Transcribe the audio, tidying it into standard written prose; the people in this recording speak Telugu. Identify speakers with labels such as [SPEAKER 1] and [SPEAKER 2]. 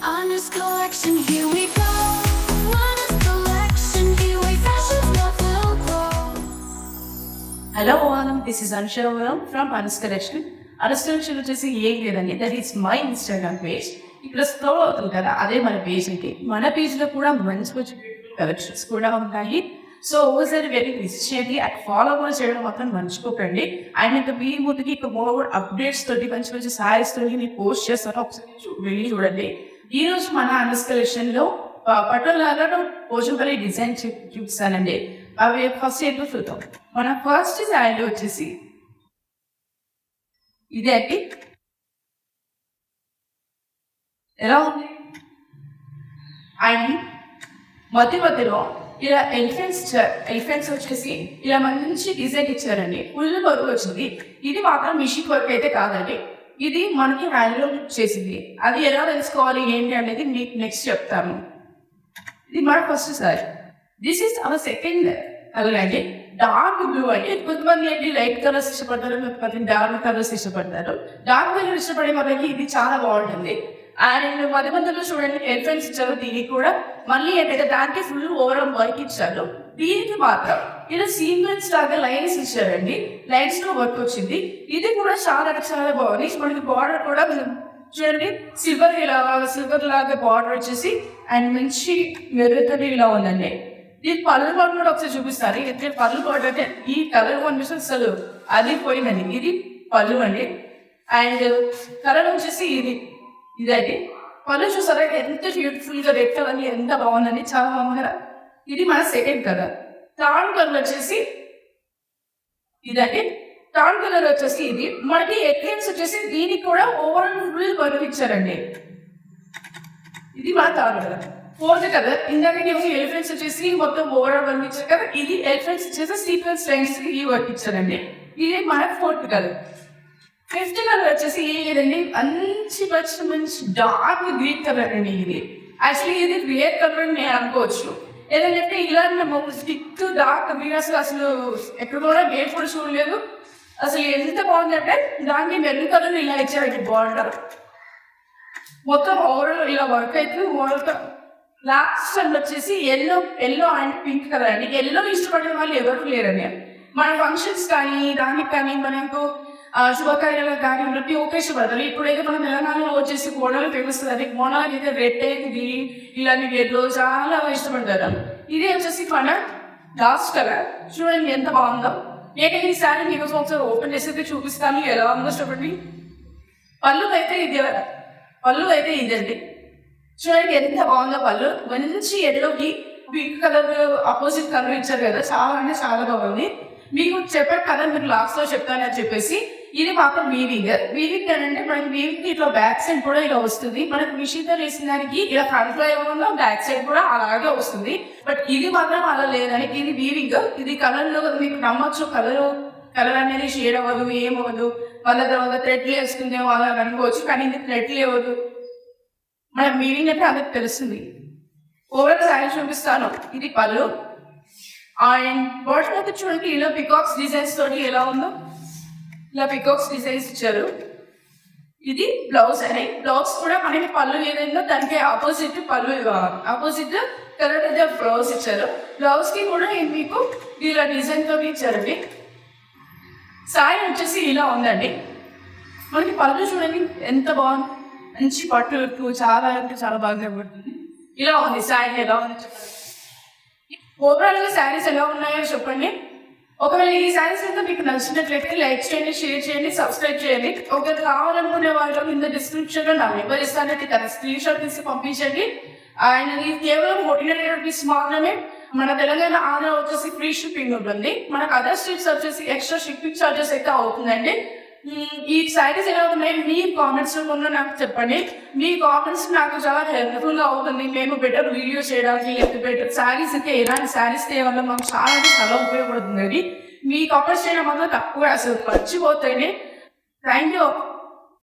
[SPEAKER 1] Honest collection, here we go. Honest collection, here we fashion's love will grow.
[SPEAKER 2] Hello Aanam, this is అనుషవరం from Anas collection. Anas collection వచ్చేసి ఏం లేదండి, that is my Instagram page. ఇక్కడ స్క్రోల్ అవుతుంది కదా, అదే మన పేజ్ అంటే. మన పేజ్లో కూడా మంచి మంచి కలెక్షన్స్ కూడా ఉన్నాయి. సో ఒకసారి వెళ్ళి విజిట్ చేయండి అండ్ ఫాలో కూడా చేయడం మాత్రం మర్చిపోకండి. అండ్ ఇంకా మీ ముందుకి ఇంకా మోర్ అప్డేట్స్ తోటి మంచి మంచి సారీస్ తోటి నేను పోస్ట్ చేస్తాను, ఒకసారి వెళ్ళి చూడండి. ఈ రోజు మన అనస్ కలెక్షన్లో పట్టులాగా పోచంపల్లి డిజైన్ చూపిస్తానండి. అవి ఫస్ట్ ఏంటో చూద్దాం. మన ఫస్ట్ శారీ వచ్చేసి ఇదే అండి. ఎలా ఉంది అండ్ మధ్యలో ఇలా ఎలిఫెంట్స్ వచ్చేసి ఇలా మంచి డిజైన్ ఇచ్చారండి. ఫుల్ వర్క్ వచ్చింది. ఇది మాత్రం మిషన్ వర్క్ అయితే కాదండి, ఇది మనకి హ్యాండ్లూమ్ చేసింది. అది ఎలా తెలుసుకోవాలి ఏంటి అనేది మీకు నెక్స్ట్ చెప్తాను. ఇది మన first sorry. This is our second colour అండి, డార్క్ బ్లూ అండి. కొంతమంది ఏంటి లైట్ కలర్స్ ఇష్టపడతారు, కొంతమంది డార్క్ కలర్స్ ఇష్టపడతారు. డార్క్ కలర్ ఇష్టపడే వాళ్ళకి ఇది చాలా బాగుంటుంది. అండ్ మధ్యలో చూడండి ఎలిఫెంట్స్ ఇచ్చారు. దీనికి కూడా మళ్ళీ ఏంటంటే దానికి ఫుల్ ఓవరాల్ వర్క్ ఇచ్చారు. దీనికి మాత్రం ఇలా సీక్వెన్స్ లాగా లైన్స్ ఇచ్చారండి, లైన్స్ లో వర్క్ వచ్చింది. ఇది కూడా చాలా చాలా బాగుంది. మనకి బార్డర్ కూడా చూడండి సిల్వర్ లాగా బార్డర్ వచ్చేసి అండ్ మంచి మెరుగని ఇలా ఉందండి. ఈ పళ్ళు బార్డర్ కూడా ఒకసారి చూపిస్తారు. అయితే పళ్ళు బార్డర్ అంటే ఈ కలర్ కనిపిస్తుంది అసలు అది పోయిందండి. ఇది పళ్ళు అండి. అండ్ కలర్ వచ్చేసి ఇదండి. పళ్ళు చూసారా ఎంత బ్యూటిఫుల్ గా రెడ్ కలర్ ఎంత బాగుందండి, చాలా బాగుంది కదా. ఇది మన సెకండ్ కలర్. థర్డ్ కలర్ వచ్చేసి ఇదండి. థర్డ్ కలర్ వచ్చేసి ఇది మనకి ఎక్లెన్స్ వచ్చేసి దీనికి కూడా ఓవరాల్ ఫుల్ వర్క్ ఇచ్చారండి. ఇది మన థర్డ్ కలర్. ఫోర్త్ కలర్ ఇందాక ఎలిఫెంట్స్ వచ్చేసి మొత్తం ఓవరాల్ వర్క్ ఇచ్చారు కదా, ఇది ఎలిఫెంట్స్ వచ్చేసి సీక్వెన్స్ లైన్స్ ఈ వర్క్ ఇచ్చారండి. ఇది మన ఫోర్త్ కలర్. ఫిఫ్త్ కలర్ వచ్చేసి లేదండి, మంచి డార్క్ గ్రీన్ కలర్ అండి. ఇది యాక్చువల్లీ ఇది రియర్ కలర్ అని నేను అనుకోవచ్చు. ఏదంటే ఇలా స్టిక్ డార్క్ గ్రీన్ అసలు ఎక్కడ కూడా గేట్ కూడా చూడలేదు. అసలు ఎంత బాగుందంటే దానికి మెరూన్ కలర్ ఇలా ఇచ్చారండి. బార్డర్ మొత్తం ఓవరాల్ ఇలా వర్క్ అయితే ఓవరాల్. లాస్ట్ అండ్ వచ్చేసి ఎల్లో అండ్ పింక్ కలర్ అండి. ఎల్లో ఇష్టపడిన వాళ్ళు ఎవరు లేరండి. మన ఫంక్షన్స్ కానీ దానికి కానీ మనకు శుభకార్యాలు కానీ ప్రతి ఒక్క ఇష్టపడతారు. ఇప్పుడైతే మన తెలంగాణలో వచ్చేసి బోనాలు ఫేమస్ కదా, బోనాలకి అయితే రెడ్ గ్రీన్ ఇలాంటి రెడ్లో చాలా ఇష్టపడతారు. ఇది వచ్చేసి మన లాస్ట్ కలర్. చూడండి ఎంత బాగుందో. నేను ఈ శారీ మీకు ఒకసారి ఓపెన్ చేసి చూపిస్తాను ఎలా ఉందో చూడండి. పళ్ళు అయితే ఇదండి. చూడండి ఎంత బాగుందో పళ్ళు. మంచి ఎల్లోకి పింక్ కలర్ ఆపోజిట్ కలర్ ఇచ్చారు కదా, చాలా అంటే చాలా బాగుంది. మీకు చెప్పారు కదా మీరు లాస్ట్ లో చెప్తానని చెప్పేసి. ఇది మాత్రం వీవింగ్ అంటే మనకి వీవింగ్ ఇట్లా బ్యాక్ సైడ్ కూడా ఇలా వస్తుంది. మనకి మిషన్తో వేసిన దానికి ఇలా ఫ్రంట్ లో ఏమన్నా బ్యాక్ సైడ్ కూడా అలాగే వస్తుంది. బట్ ఇది మాత్రం అలా లేదని, ఇది వీవింగ్. ఇది కలర్ లో మీకు నమ్మచ్చు, కలర్ అనేది షేడ్ అవ్వదు, ఏమవ్వదు. వాళ్ళ తర్వాత థ్రెడ్ వేసుకుందేమో అలా అనుకోవచ్చు, కానీ ఇది థ్రెడ్ లేవదు. మన వీవింగ్ అంటే అందరికి తెలుస్తుంది. ఓవరాల్ శారీ చూపిస్తాను. ఇది పళ్ళు అండ్ బాటమ్ అయితే చూడండి ఇలా పికాక్స్ డిజైన్స్ తోటి ఎలా ఉందో, ఇలా పికాక్స్ డిజైన్స్ ఇచ్చారు. ఇది బ్లౌజ్ అని, బ్లౌజ్ కూడా మనకి పళ్ళు ఏదైందో దానికి ఆపోజిట్ పళ్ళు ఆపోజిట్ కలర్ అయితే బ్లౌజ్ ఇచ్చారు. బ్లౌజ్ కి కూడా మీకు ఇలా డిజైన్ తోటి ఇచ్చారండి. శారీ వచ్చేసి ఇలా ఉందండి. మనకి పళ్ళు చూడండి ఎంత బాగుంది, మంచి పట్టు చాలా అంటే చాలా బాగా పడుతుంది. ఇలా ఉంది శారీ. ఎలా ఉంది చెప్పండి. ఓవరాల్ గా శారీస్ ఎలా ఉన్నాయో చెప్పండి. ఒకవేళ ఈ శారీస్ అయితే మీకు నచ్చినట్లయితే లైక్ చేయండి, షేర్ చేయండి, సబ్స్క్రైబ్ చేయండి. ఒకవేళ కావాలనుకునే వాళ్ళు కింద డిస్క్రిప్షన్ లో నా నెంబర్ ఇస్తానంటే తన స్క్రీన్ షాట్ తీసి పంపించండి. అండ్ ఇది కేవలం 49 రూపీస్ మాత్రమే. మన తెలంగాణ ఆంధ్ర వచ్చేసి ఫ్రీ షిప్పింగ్ ఉంటుంది. మనకు అదర్ స్టేట్స్ వచ్చేసి ఎక్స్ట్రా షిప్పింగ్ చార్జెస్ అయితే అవుతుందండి. ఈ శారీస్ ఎలా ఉన్నాయి మీ కామెంట్స్ లో నాకు చెప్పండి. మీ కామెంట్స్ నాకు చాలా హెల్ప్ఫుల్ గా అవుతుంది. మేము బెటర్ వీడియోస్ చేయడానికి, బెటర్ శారీస్ అయితే ఎలాంటి శారీస్ వల్ల మాకు చాలా ఉపయోగపడుతుంది. మీ కామెంట్స్ చేయడం వల్ల తక్కువ అసలు మర్చిపోతాయి. Thank you.